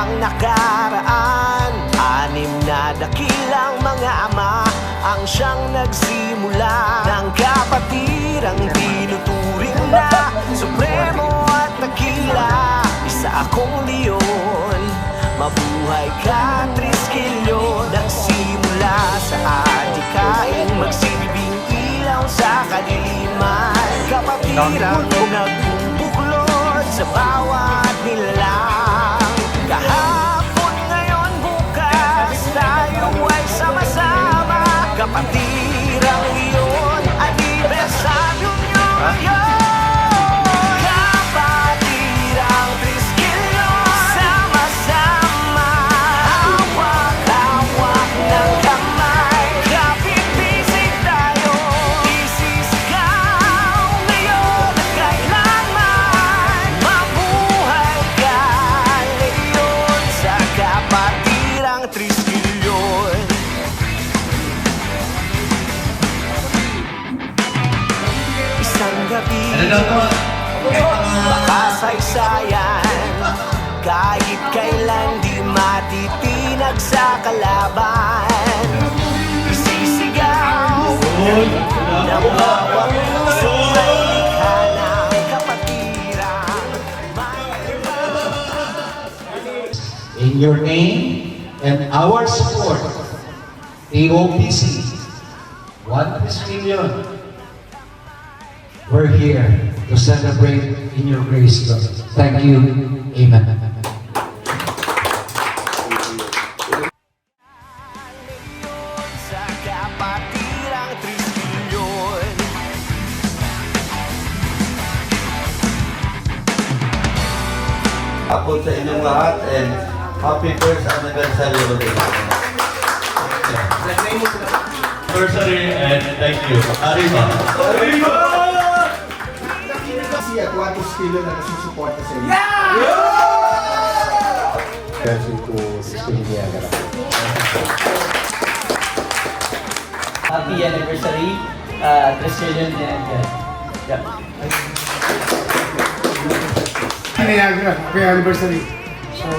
ang nakaraan. 6 na dakilang mga ama ang siyang nagsimula ng kapatirang tinuturing na supremo at dakila. Isa akong leon, mabuhay ka Triskelion. Nagsimula sa adikain, magsilbing ilaw sa kadiliman. Kapatirang nagbubuklod sa bawat nilalang. Kahapon, ngayon, bukas, tayo ay sama-sama. Kapatirang iyon, anibersaryo nyo ngayon. Kapatirang Triskelion, sama-sama. Hawak-hawak ng kamay, kapit-bisig tayo. Isisigaw ngayon at kailanman. Mabuhay ka, leon, sa kapatirang Triskelion. Isang gabi, makasaysayan, kahit kailan di matitinag sa kalaban. Isisigaw ng bawat puso ay likha ng kapatirang In your name and our support, AOPC, 1 Triskelion, we're here to celebrate in your grace, Lord. Thank you. Amen. leon sa kapatirang Triskelion. Ako sa inyong lahat and happy first anniversary ulit. Anniversary and thank you. Arriba! Kasi at 1 Triskelion na nasusuporta sa inyo. Happy anniversary, Triskelion and yeah. Niagara, happy anniversary. So,